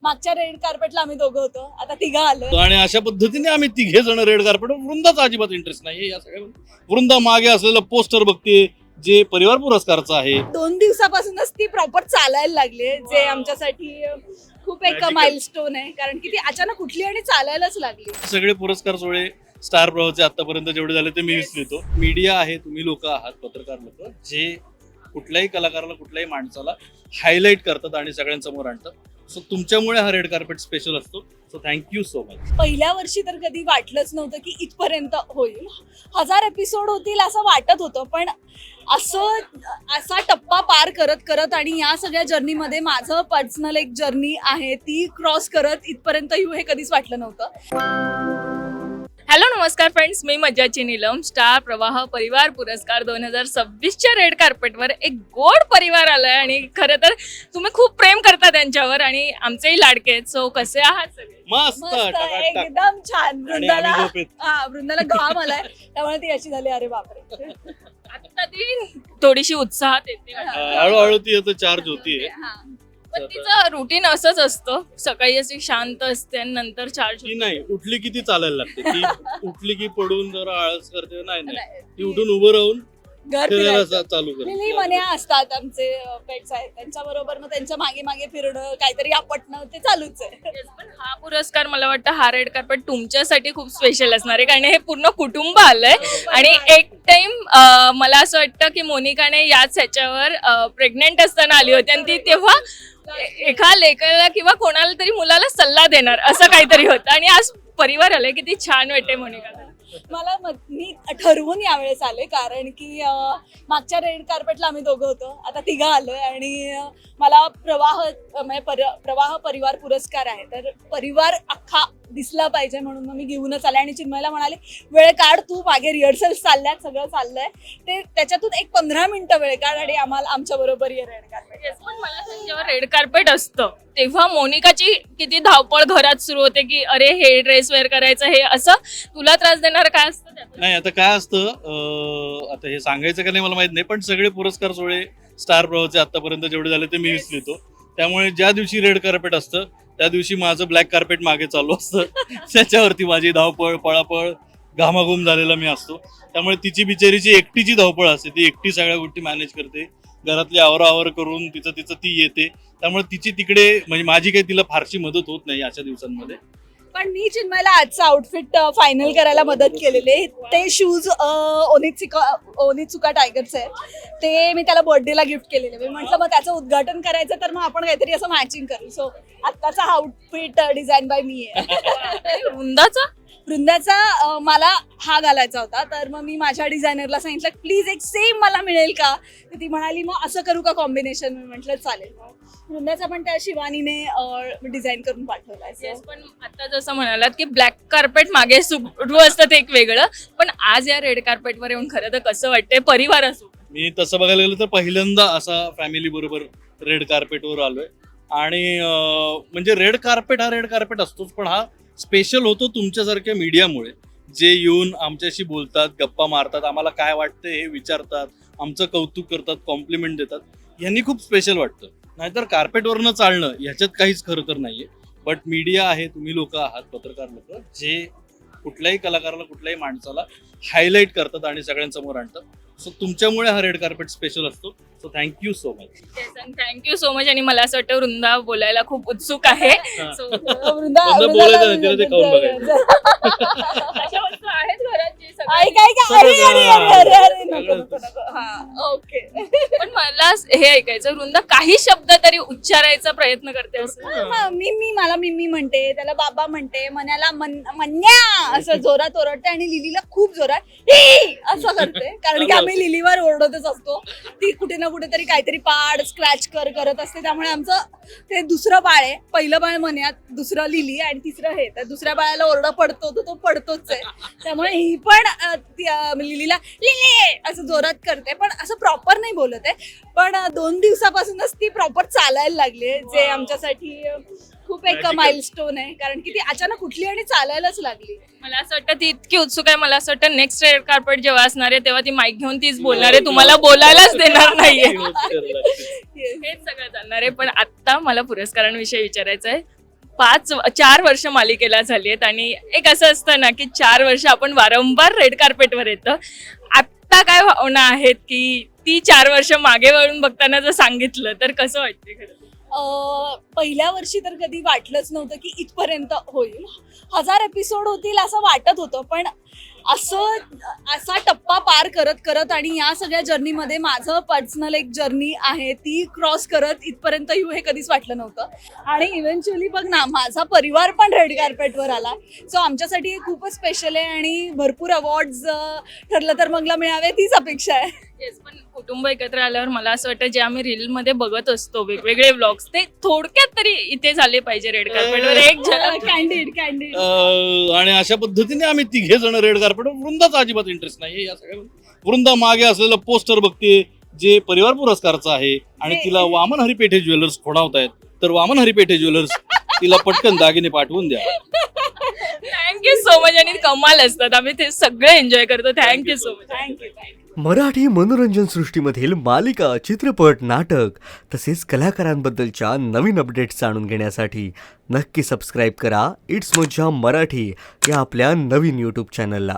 मागच्या रेड कार्पेटला आम्ही दोघं होतो, आता तिघं आलोय. आणि अशा पद्धतीने आम्ही तिघे जण रेड कार्पेट. वृंदाचा अजिबात इंटरेस्ट नाही या सगळ्या. वृंदा मागे असलेलं पोस्टर बघते जे परिवार पुरस्कारचं आहे. 2 दिवसापासूनच ती प्रॉपर चालायला लागली, जे आमच्यासाठी खूप एक माइलस्टोन आहे, कारण की ती अचानक उठली आणि चालायलाच लागली. सगळे पुरस्कार सोहळे स्टार प्रवाहाचे आतापर्यंत जेवढे झाले ते मी विसरतो. मीडिया आहे, तुम्ही लोक आहात, पत्रकार लोक, जे कुठल्याही कलाकाराला कुठल्याही माणसाला हायलाईट करतात आणि सगळ्यांसमोर आणतात. सो तुमच्यामुळे हा रेड कार्पेट स्पेशल असतो. So thank you so much. पहिल्या वर्षी तर कधी वाटलंच नव्हतं की इथपर्यंत होईल, 1000 एपिसोड होतील असं वाटत होतं, पण असा टप्पा पार करत करत आणि या सगळ्या जर्नीमध्ये माझं पर्सनल एक जर्नी आहे, ती क्रॉस करत इथपर्यंत येऊ हे कधीच वाटलं नव्हतं. हॅलो नमस्कार फ्रेंड्स, मी मज्जाची नीलम. स्टार प्रवाह परिवार पुरस्कार 2026च्या रेड कार्पेटवर एक गोड परिवार आलाय आणि खरं तर तुम्ही खूप प्रेम करता त्यांच्यावर आणि आमचेही लाडके आहेत. सो कसे आहात सगळे? मस्त एकदम छान. वृंदाला आम्ही झोपेत. वृंदाला घाम आलाय, त्यामुळे ती अशी झाली, अरे बापरे. आता ती थोडीशी उत्साहात येते. हळूहळू ती आता चार्ज होतीये. पण तिचं रुटीन असंच असतं, सकाळी अशी शांत असते आणि नंतर चार्ज ती नाही उठली की ती चालायला लागते. ती उठली की पडून जरा आळस करते. नाही ती उठून उभं राहून घर फिरायला फिरायचं. चालू करते. लिली मन्या असतात आमचे पेट्स आहेत, त्यांच्या बरोबर मग त्यांच्या मागे मागे फिरणं, काहीतरी आपटणं, ते चालूच आहे. पण हा पुरस्कार मला वाटतं हा रेड कार्पेट तुमच्यासाठी खूप स्पेशल असणार आहे, कारण हे पूर्ण कुटुंब आलंय. आणि एक टाइम मला असं वाटतं की मोनिकाने याच ह्याच्यावर प्रेग्नेंट असताना आली होती आणि ती तेव्हा एका लेकराला किंवा कोणाला तरी मुलाला सल्ला देणार असं काहीतरी होतं, आणि आज परिवार आलाय. किती छान वाटते मोनिका. मी ठरवून यावेळेस आले, कारण की मागच्या रेड कार्पेटला आम्ही दोघं होतो, आता तिघं आलोय. आणि मला प्रवाह परिवार पुरस्कार आहे, तर परिवार अख्खा दिसला पाहिजे म्हणून मग मी घेऊनच आले. आणि चिन्मयला म्हणाले, वेळ काढ तू, मागे रिहर्सल्स चालल्यात, सगळं चाललंय, ते त्याच्यातून एक 15 मिनिटं वेळ काढ आणि आमच्या बरोबर ये रेड कार्पेट. पण मला जेव्हा रेड कार्पेट असतं तेव्हा मोनिकाची किती धावपळ घरात सुरू होते की अरे हे ड्रेस वेअर करायचं, हे असं तुला त्रास देणार काय असतं त्यातून? नाही आता काय असतं, आता हे सांगायचं का नाही मला माहित नाही, पण सगळे पुरस्कार सोहळे स्टार प्रवाहाचे आतापर्यंत जेवढे झाले ते मी विसरतो. त्यामुळे ज्या दिवशी रेड कार्पेट असतं त्या दिवशी माझं ब्लॅक कार्पेट मागे चालू असतं. त्याच्यावरती माझी धावपळ, पळापळ, घामाघूम झालेला मी असतो. त्यामुळे तिची बिचारीची एकटीची धावपळ असते, ती एकटी सगळ्या गोष्टी मॅनेज करते, घरातली आवराआवर करून तिचं ती येते. त्यामुळे तिची तिकडे म्हणजे माझी काही तिला फारशी मदत होत नाही अशा दिवसांमध्ये. पण मी चिन्मयला आजचं आउटफिट फायनल करायला मदत केलेली. ते शूज ओनित्सुका टायगरचे, ते मी त्याला बर्थडेला गिफ्ट केलेले. मी म्हटलं मग त्याचं उद्घाटन करायचं तर मग आपण काहीतरी असं मॅचिंग करू. सो आत्ताचा आउटफिट डिझाईन बाय मी आहे. वृंदाचा मला हा घालायचा होता, तर मग मी माझ्या डिझायनरला सांगितलं प्लीज एक सेम मला मिळेल का, तर ती म्हणाली मग असं करू का कॉम्बिनेशन. मी म्हटलं चालेल. वृंदाचा पण त्या शिवानीने डिझाईन करून पाठवलाय. पण आता जसं म्हणालात की ब्लॅक कार्पेट मागे सुरू असतं ते एक वेगळं, पण आज या रेड कार्पेटवर येऊन खरं तर कसं वाटतंय परिवार असो? मी तसं बघायला गेलं तर पहिल्यांदा असा फॅमिली बरोबर रेड कार्पेटवर आलोय. आणि म्हणजे रेड कार्पेट हा रेड कार्पेट असतोच, पण हा स्पेशल होतो तुमच्यासारख्या मीडियामुळे, जे येऊन आमच्याशी बोलतात, गप्पा मारतात, आम्हाला काय वाटतं हे विचारतात, आमचं कौतुक करतात, कॉम्प्लिमेंट देतात. यांनी खूप स्पेशल वाटतं. नाहीतर कार्पेटवरनं चालणं ह्याच्यात काहीच खरं तर नाहीये. बट मीडिया आहे, तुम्ही लोक आहात, पत्रकार लोक, जे कुठल्याही कलाकाराला कुठल्याही माणसाला हायलाईट करतात आणि सगळ्यांसमोर आणतात. सो तुमच्यामुळे हा रेड कार्पेट स्पेशल असतो. So thank you so much. Thank you so much. आणि मला असं वाटतं वृंदा बोलायला खूप उत्सुक आहे. वृंदा बोलायचं नाही, तिला ते खाऊन बघायचं. अशा वस्तू आहेत घरात जे ओके. पण मला हे ऐकायचं, वृंदा काही शब्द तरी उच्चारायचा प्रयत्न करते असं? मला मिमी म्हणते, त्याला बाबा म्हणते, मन्याला मन्या असं जोरात ओरडते, आणि लिलीला खूप जोरात ही असं करते, कारण की आम्ही लिलीवर ओरडतच असतो. ती कुठे ना कुठेतरी काहीतरी पाड स्क्रॅच करत असते. त्यामुळे आमचं ते दुसरं बाळ आहे, पहिलं बाळ मन्यात, दुसरं लिली आणि तिसरं हे. तर दुसऱ्या बाळाला ओरडा पडतो तो पडतोच आहे. त्यामुळे ही पण लिलीला लिली असं जोरात करते, पण असं प्रॉपर नाही बोलत आहे. पण 2 दिवसापासूनच ती प्रॉपर चालायला लागली, जे आमच्यासाठी खूप एक माइलस्टोन आहे, कारण की ती अचानक उठली आणि चालायलाच लागली. मला असं वाटतं ती इतकी उत्सुक आहे. मला असं वाटतं नेक्स्ट रेड कार्पेट जेव्हा असणार आहे तेव्हा ती माईक घेऊन तीच बोलणार आहे, तुम्हाला बोलायलाच देणार नाहीये. हेच सगळं चालणार आहे. पण आता मला पुरस्कारांविषयी विचारायचं आहे. 4 वर्ष मालिकेला झाली आहेत आणि एक असं असतं ना की 4 वर्ष आपण वारंवार रेड कार्पेटवर येतं. आत्ता काय भावना आहेत की ती 4 वर्ष मागे वळून बघताना जर सांगितलं तर कसं वाटते खरं? पहिल्या वर्षी तर कधी वाटलंच नव्हतं की इथपर्यंत होईल. 1000 एपिसोड होतील असं वाटत होतं, पण असा टप्पा पार करत करत आणि या सगळ्या जर्नीमध्ये माझं पर्सनल एक जर्नी आहे ती क्रॉस करत इथपर्यंत येऊ हे कधीच वाटलं नव्हतं. आणि इव्हेंच्युअली बघ ना, माझा परिवार पण रेड कार्पेटवर आला. सो आमच्यासाठी हे खूपच स्पेशल आहे आणि भरपूर अवॉर्ड्स ठरलं तर मगला मिळावे तीच अपेक्षा आहे. येस, पण कुटुंब एकत्र आल्यावर मला असं वाटतं जे आम्ही रीलमध्ये बघत असतो वेगवेगळे व्लॉग्स ते थोडक्यात तरी इथे झाले पाहिजे रेड कार्पेटवर. एक झलक. कॅन्डिड आणि अशा पद्धतीने आम्ही 3 जण रेड कार्पेटवर. वृंदाचा अजिबात इंटरेस्ट नाही या सगळ्या. वृंदा मागे असलेलं पोस्टर बघते जे परिवार पुरस्कारचं आहे आणि तिला वामन हरिपेठे ज्वेलर्स खोडावतायत, तर वामन हरिपेठे ज्वेलर्स तिला पटकन दागिने पाठवून द्या. Thank you so much. आणि कमाल असतात, आम्ही ते सगळे एन्जॉय करतो. Thank you so much. Thank you. Marathi मनोरंजन सृष्टीमधील मालिका, चित्रपट, नाटक तसेच कलाकारांबद्दलच्या नवीन अपडेट्स जाणून घेण्यासाठी नक्की सबस्क्राईब करा इट्स मज्जा मराठी या आपल्या नवीन यूट्यूब चॅनलला.